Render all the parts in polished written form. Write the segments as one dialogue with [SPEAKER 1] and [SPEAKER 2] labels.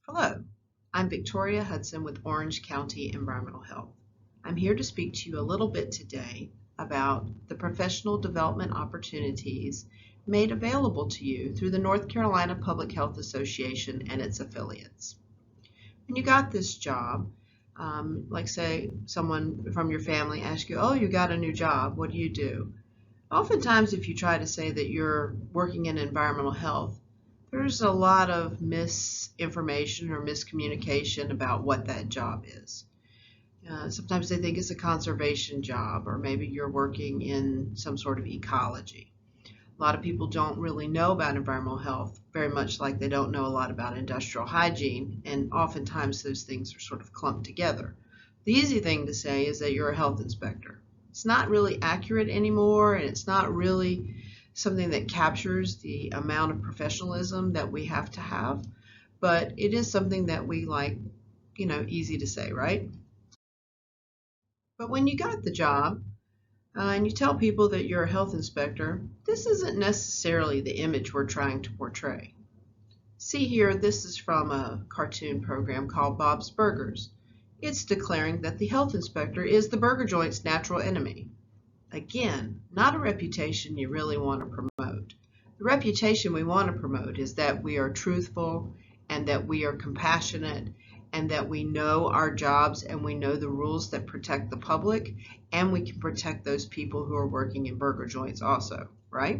[SPEAKER 1] Hello, I'm Victoria Hudson with Orange County Environmental Health. I'm here to speak to you a little bit today about the professional development opportunities made available to you through the North Carolina Public Health Association and its affiliates. When you got this job, like say someone from your family asks you, oh, you got a new job, what do you do? Oftentimes, if you try to say that you're working in environmental health, there's a lot of misinformation or miscommunication about what that job is. Sometimes they think it's a conservation job, or maybe you're working in some sort of ecology. A lot of people don't really know about environmental health, very much like they don't know a lot about industrial hygiene, and oftentimes those things are sort of clumped together. The easy thing to say is that you're a health inspector. It's not really accurate anymore, and it's not really something that captures the amount of professionalism that we have to have, but it is something that we like, easy to say, right? But when you got the job and you tell people that you're a health inspector, this isn't necessarily the image we're trying to portray. See here, this is from a cartoon program called Bob's Burgers. It's declaring that the health inspector is the burger joint's natural enemy. Again, not a reputation you really want to promote. The reputation we want to promote is that we are truthful and that we are compassionate and that we know our jobs and we know the rules that protect the public, and we can protect those people who are working in burger joints also, right?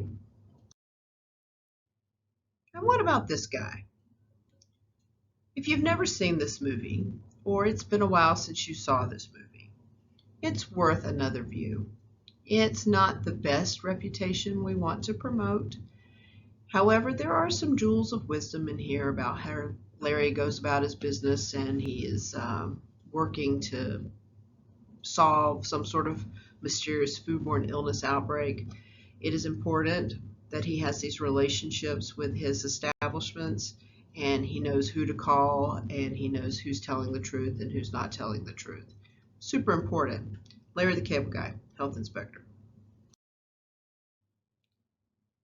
[SPEAKER 1] And what about this guy? If you've never seen this movie, or it's been a while since you saw this movie, it's worth another view. It's not the best reputation we want to promote. However, there are some jewels of wisdom in here about how Larry goes about his business and he is working to solve some sort of mysterious foodborne illness outbreak. It is important that he has these relationships with his establishments, and he knows who to call, and he knows who's telling the truth and who's not telling the truth. Super important. Larry the Cable Guy, health inspector.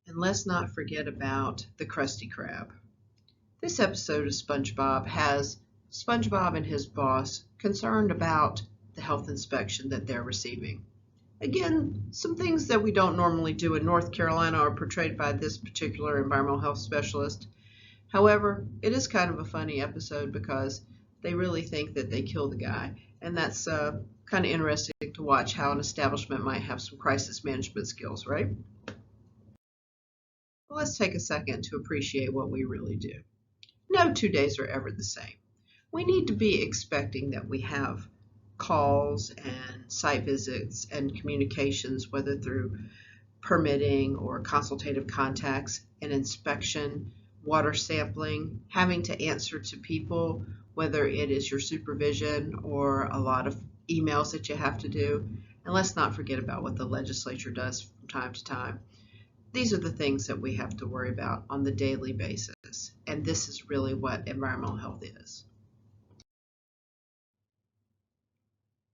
[SPEAKER 1] And let's not forget about the Krusty Krab. This episode of SpongeBob has SpongeBob and his boss concerned about the health inspection that they're receiving. Again, some things that we don't normally do in North Carolina are portrayed by this particular environmental health specialist. However, it is kind of a funny episode because they really think that they killed the guy, and that's kind of interesting to watch how an establishment might have some crisis management skills, right? Well, let's take a second to appreciate what we really do. No 2 days are ever the same. We need to be expecting that we have calls and site visits and communications, whether through permitting or consultative contacts, an inspection, water sampling, having to answer to people, whether it is your supervision or a lot of emails that you have to do. And let's not forget about what the legislature does from time to time. These are the things that we have to worry about on the daily basis, and this is really what environmental health is.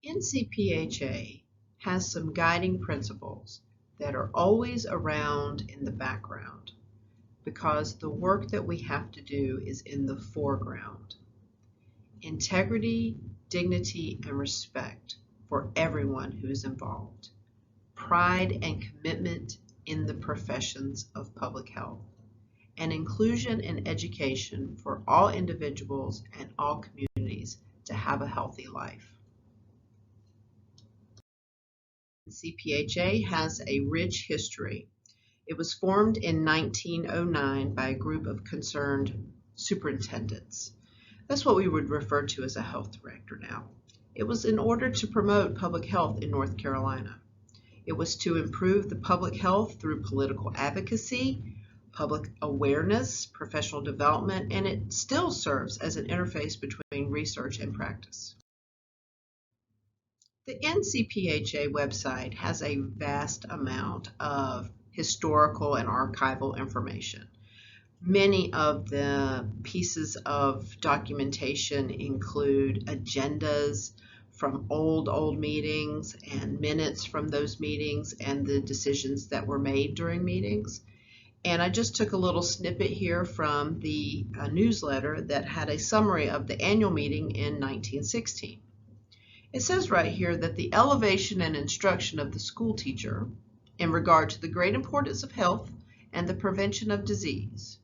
[SPEAKER 1] NCPHA has some guiding principles that are always around in the background because the work that we have to do is in the foreground. Integrity, dignity, and respect for everyone who is involved. Pride and commitment in the professions of public health, and inclusion and education for all individuals and all communities to have a healthy life. NCPHA has a rich history. It was formed in 1909 by a group of concerned superintendents. That's what we would refer to as a health director now. It was in order to promote public health in North Carolina. It was to improve the public health through political advocacy, public awareness, professional development, and it still serves as an interface between research and practice. The NCPHA website has a vast amount of historical and archival information. Many of the pieces of documentation include agendas from old meetings and minutes from those meetings and the decisions that were made during meetings. And I just took a little snippet here from the newsletter that had a summary of the annual meeting in 1916. It says right here that the elevation and instruction of the school teacher in regard to the great importance of health and the prevention of disease.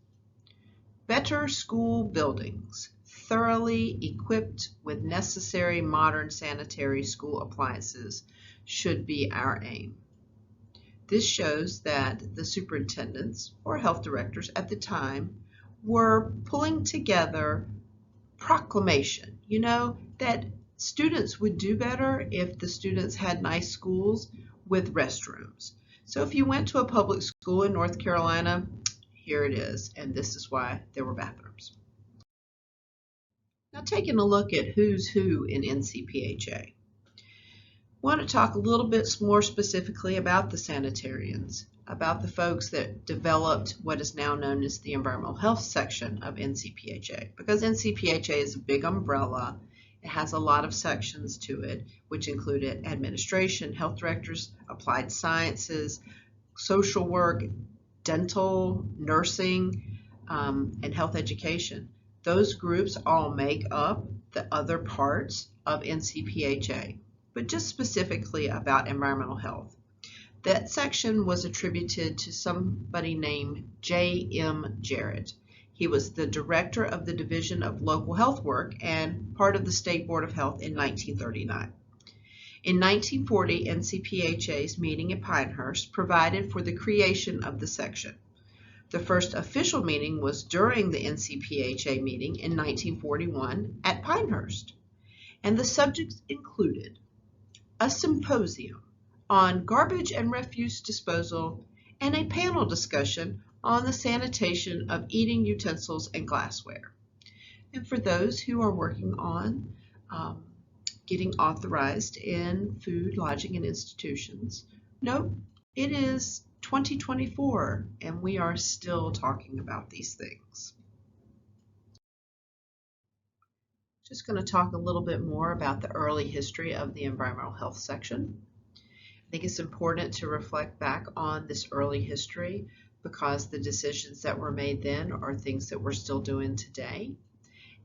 [SPEAKER 1] Better school buildings, thoroughly equipped with necessary modern sanitary school appliances, should be our aim. This shows that the superintendents or health directors at the time were pulling together proclamation, that students would do better if the students had nice schools with restrooms. So if you went to a public school in North Carolina, here it is, and this is why there were bathrooms. Now, taking a look at who's who in NCPHA. I want to talk a little bit more specifically about the sanitarians, about the folks that developed what is now known as the environmental health section of NCPHA, because NCPHA is a big umbrella. It has a lot of sections to it, which included administration, health directors, applied sciences, social work, dental, nursing, and health education. Those groups all make up the other parts of NCPHA, but just specifically about environmental health. That section was attributed to somebody named J.M. Jarrett. He was the director of the Division of Local Health Work and part of the State Board of Health in 1939. In 1940, NCPHA's meeting at Pinehurst provided for the creation of the section. The first official meeting was during the NCPHA meeting in 1941 at Pinehurst, and the subjects included a symposium on garbage and refuse disposal and a panel discussion on the sanitation of eating utensils and glassware. And for those who are working on getting authorized in food, lodging, and institutions, note it is 2024 and we are still talking about these things. Just going to talk a little bit more about the early history of the environmental health section. I think it's important to reflect back on this early history because the decisions that were made then are things that we're still doing today.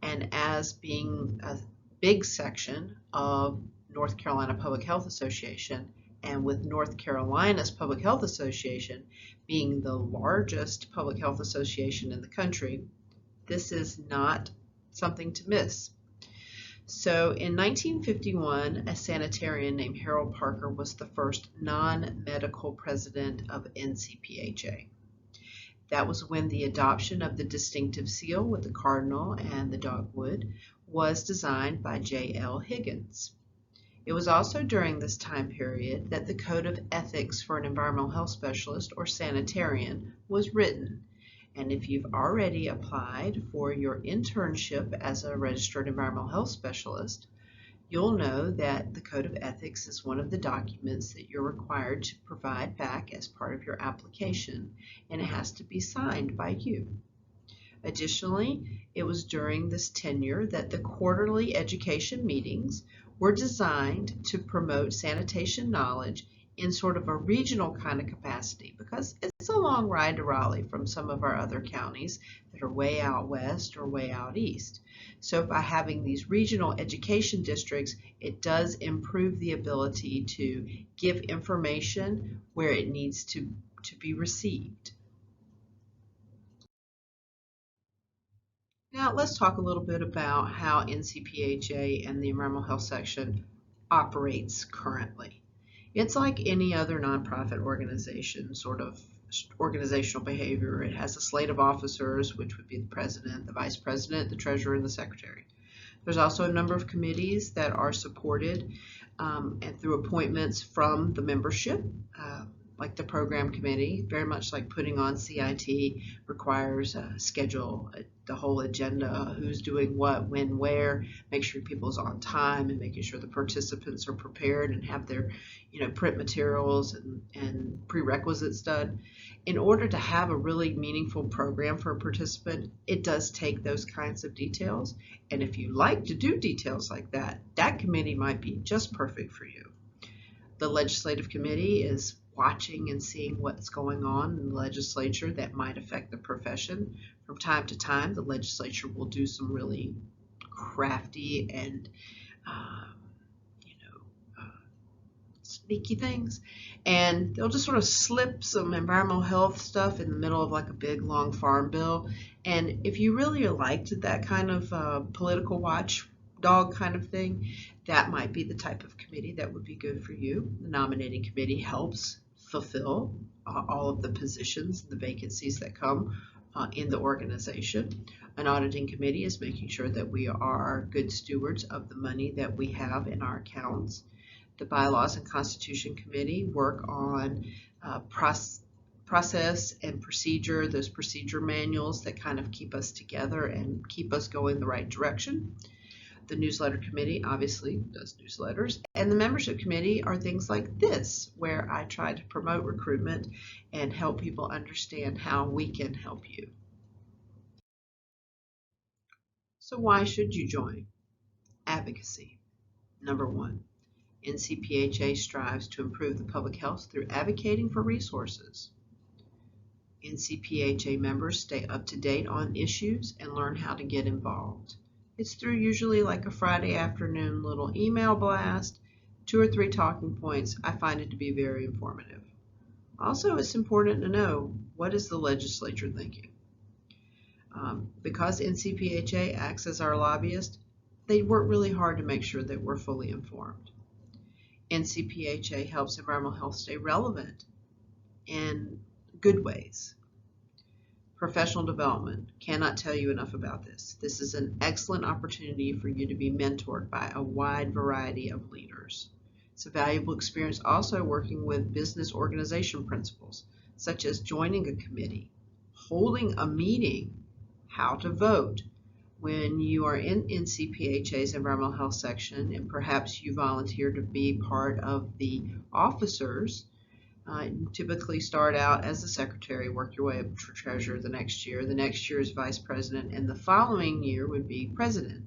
[SPEAKER 1] And as being a big section of North Carolina Public Health Association, and with North Carolina's Public Health Association being the largest public health association in the country, this is not something to miss. So in 1951, a sanitarian named Harold Parker was the first non-medical president of NCPHA. That was when the adoption of the distinctive seal with the cardinal and the dogwood was designed by J.L. Higgins. It was also during this time period that the Code of Ethics for an Environmental Health Specialist or Sanitarian was written. And if you've already applied for your internship as a registered environmental health specialist, you'll know that the Code of Ethics is one of the documents that you're required to provide back as part of your application, and it has to be signed by you. Additionally, it was during this tenure that the quarterly education meetings were designed to promote sanitation knowledge in sort of a regional kind of capacity, because it's a long ride to Raleigh from some of our other counties that are way out west or way out east. So by having these regional education districts, it does improve the ability to give information where it needs to be received. Now let's talk a little bit about how NCPHA and the Environmental Health Section operates currently. It's like any other nonprofit organization, sort of organizational behavior. It has a slate of officers, which would be the president, the vice president, the treasurer, and the secretary. There's also a number of committees that are supported and through appointments from the membership, like the program committee, very much like putting on CIT requires a schedule, the whole agenda, who's doing what, when, where, make sure people's on time, and making sure the participants are prepared and have their print materials and prerequisites done. In order to have a really meaningful program for a participant, it does take those kinds of details. And if you like to do details like that, that committee might be just perfect for you. The legislative committee is watching and seeing what's going on in the legislature that might affect the profession. From time to time, the legislature will do some really crafty and sneaky things, and they'll just sort of slip some environmental health stuff in the middle of like a big long farm bill. And if you really liked that kind of political watchdog kind of thing, that might be the type of committee that would be good for you. The nominating committee helps fulfill all of the positions and the vacancies that come in the organization. An auditing committee is making sure that we are good stewards of the money that we have in our accounts. The Bylaws and Constitution Committee work on process and procedure, those procedure manuals that kind of keep us together and keep us going the right direction. The Newsletter Committee obviously does newsletters, and the Membership Committee are things like this, where I try to promote recruitment and help people understand how we can help you. So why should you join? Advocacy. Number one. NCPHA strives to improve the public health through advocating for resources. NCPHA members stay up to date on issues and learn how to get involved. It's through usually like a Friday afternoon little email blast, 2 or 3 talking points. I find it to be very informative. Also, it's important to know, what is the legislature thinking? Because NCPHA acts as our lobbyist, they work really hard to make sure that we're fully informed. NCPHA helps environmental health stay relevant in good ways. Professional development. Cannot tell you enough about this. This is an excellent opportunity for you to be mentored by a wide variety of leaders. It's a valuable experience also working with business organization principles, such as joining a committee, holding a meeting, how to vote. When you are in NCPHA's environmental health section and perhaps you volunteer to be part of the officers, you typically start out as the secretary, work your way up to treasurer the next year. The next year is vice president, and the following year would be president.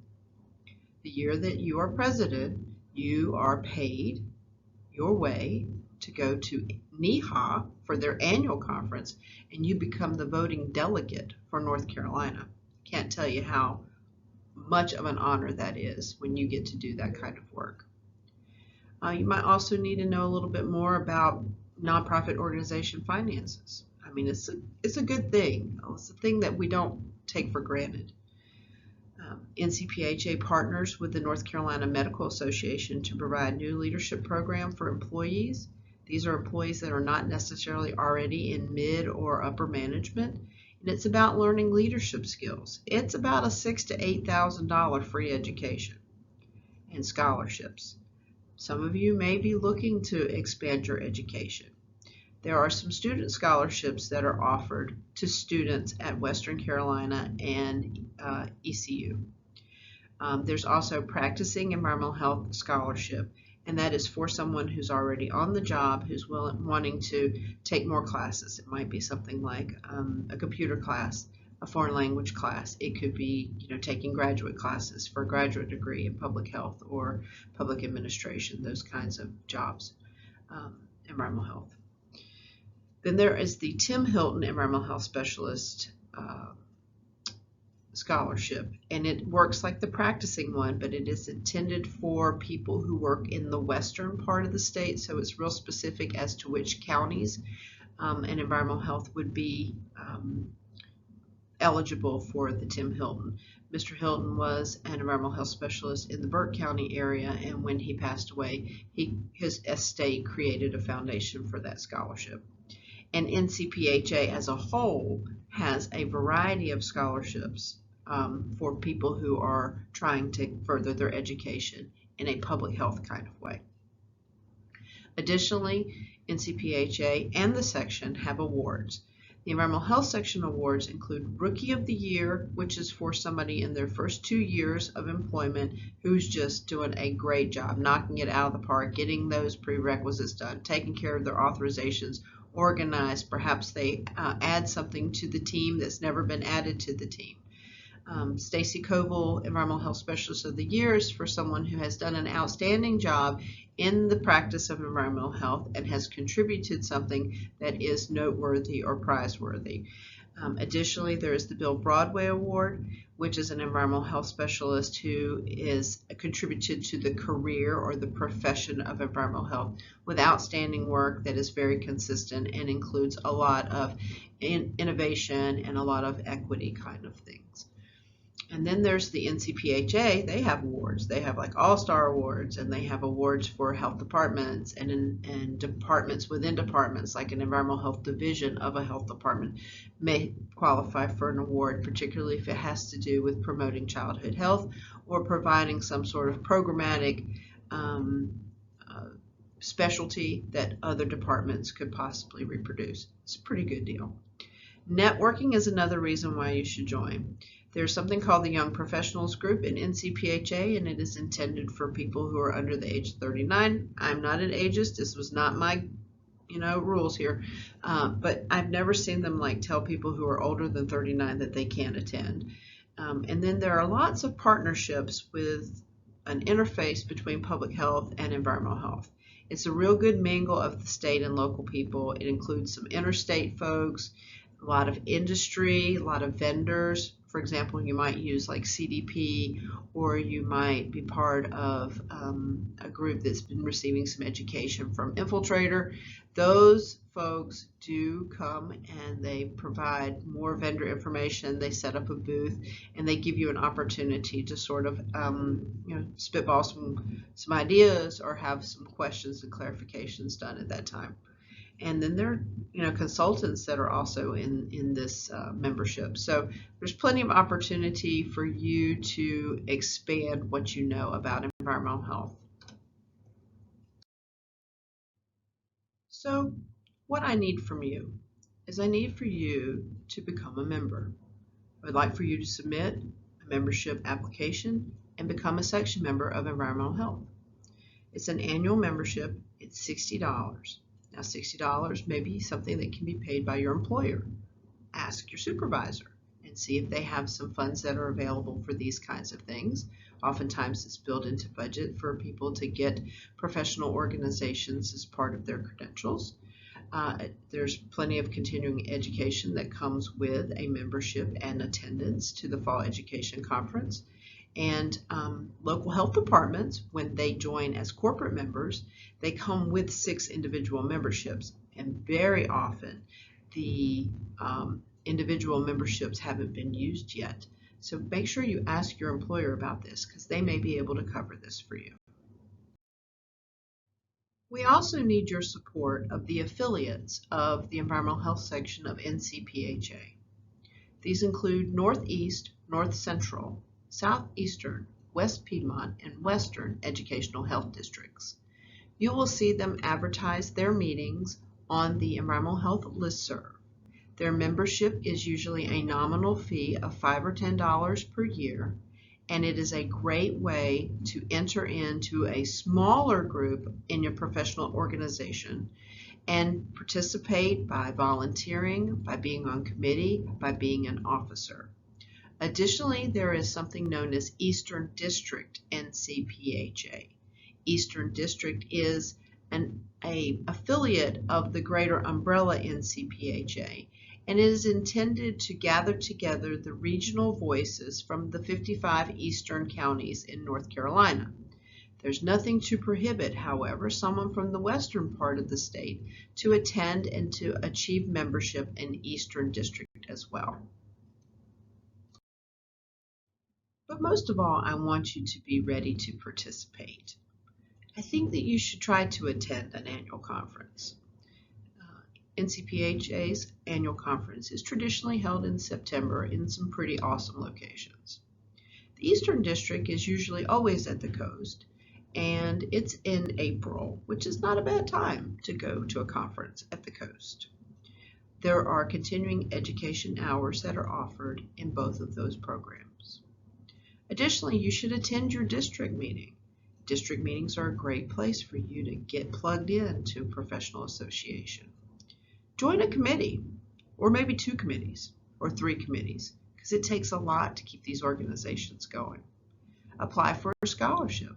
[SPEAKER 1] The year that you are president, you are paid your way to go to NCPHA for their annual conference, and you become the voting delegate for North Carolina. Can't tell you how much of an honor that is when you get to do that kind of work. You might also need to know a little bit more about nonprofit organization finances. I mean, it's a good thing. It's a thing that we don't take for granted. NCPHA partners with the North Carolina Medical Association to provide new leadership program for employees. These are employees that are not necessarily already in mid or upper management. And it's about learning leadership skills. It's about a $6,000 to $8,000 free education and scholarships. Some of you may be looking to expand your education. There are some student scholarships that are offered to students at Western Carolina and ECU. There's also Practicing Environmental Health Scholarship, and that is for someone who's already on the job, who's wanting to take more classes. It might be something like a computer class, a foreign language class. It could be, taking graduate classes for a graduate degree in public health or public administration, those kinds of jobs, environmental health. Then there is the Tim Hilton Environmental Health Specialist Scholarship, and it works like the practicing one, but it is intended for people who work in the western part of the state, so it's real specific as to which counties and environmental health would be eligible for the Tim Hilton. Mr. Hilton was an environmental health specialist in the Burke County area, and when he passed away, his estate created a foundation for that scholarship. And NCPHA as a whole has a variety of scholarships for people who are trying to further their education in a public health kind of way. Additionally, NCPHA and the section have awards. The Environmental Health Section awards include Rookie of the Year, which is for somebody in their first 2 years of employment who's just doing a great job, knocking it out of the park, getting those prerequisites done, taking care of their authorizations, organized. Perhaps they add something to the team that's never been added to the team. Stacy Koval, Environmental Health Specialist of the Year, is for someone who has done an outstanding job in the practice of environmental health and has contributed something that is noteworthy or prizeworthy. Additionally, there is the Bill Broadway Award, which is an environmental health specialist who is contributed to the career or the profession of environmental health with outstanding work that is very consistent and includes a lot of innovation and a lot of equity kind of things. And then there's the NCPHA. They have awards. They have like all-star awards, and they have awards for health departments and departments within departments, like an environmental health division of a health department may qualify for an award, particularly if it has to do with promoting childhood health or providing some sort of programmatic specialty that other departments could possibly reproduce. It's a pretty good deal. Networking is another reason why you should join. There's something called the Young Professionals Group in NCPHA, and it is intended for people who are under the age of 39. I'm not an ageist. This was not my, rules here, but I've never seen them like tell people who are older than 39 that they can't attend. And then there are lots of partnerships with an interface between public health and environmental health. It's a real good mingle of the state and local people. It includes some interstate folks, a lot of industry, a lot of vendors. For example, you might use like CDP, or you might be part of a group that's been receiving some education from Infiltrator. Those folks do come and they provide more vendor information. They set up a booth and they give you an opportunity to sort of spitball some ideas or have some questions and clarifications done at that time. And then there are consultants that are also in this membership. So there's plenty of opportunity for you to expand what you know about environmental health. So what I need from you is I need for you to become a member. I would like for you to submit a membership application and become a section member of environmental health. It's an annual membership. It's $60. Now, $60 may be something that can be paid by your employer. Ask your supervisor and see if they have some funds that are available for these kinds of things. Oftentimes, it's built into budget for people to get professional organizations as part of their credentials. There's plenty of continuing education that comes with a membership and attendance to the Fall Education Conference. And local health departments, when they join as corporate members, they come with 6 individual memberships. And very often, the individual memberships haven't been used yet. So make sure you ask your employer about this, because they may be able to cover this for you. We also need your support of the affiliates of the Environmental Health section of NCPHA. These include Northeast, North Central, Southeastern, West Piedmont, and Western Educational Health Districts. You will see them advertise their meetings on the Environmental Health listserv. Their membership is usually a nominal fee of $5 or $10 per year, and it is a great way to enter into a smaller group in your professional organization and participate by volunteering, by being on committee, by being an officer. Additionally, there is something known as Eastern District NCPHA. Eastern District is an affiliate of the greater umbrella NCPHA, and it is intended to gather together the regional voices from the 55 eastern counties in North Carolina. There's nothing to prohibit, however, someone from the western part of the state to attend and to achieve membership in Eastern District as well. But most of all, I want you to be ready to participate. I think that you should try to attend an annual conference. NCPHA's annual conference is traditionally held in September in some pretty awesome locations. The Eastern District is usually always at the coast, and it's in April, which is not a bad time to go to a conference at the coast. There are continuing education hours that are offered in both of those programs. Additionally, you should attend your district meeting. District meetings are a great place for you to get plugged into professional association. Join a committee, or maybe 2 committees, or 3 committees, because because it takes a lot to keep these organizations going. Apply for a scholarship,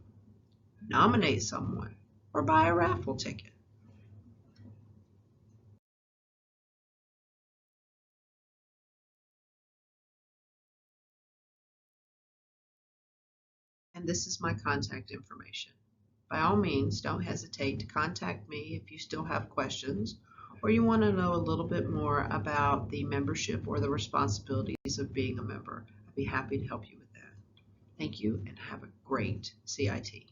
[SPEAKER 1] nominate someone, or buy a raffle ticket. And this is my contact information. By all means, don't hesitate to contact me if you still have questions or you want to know a little bit more about the membership or the responsibilities of being a member. I'd be happy to help you with that. Thank you and have a great CIT.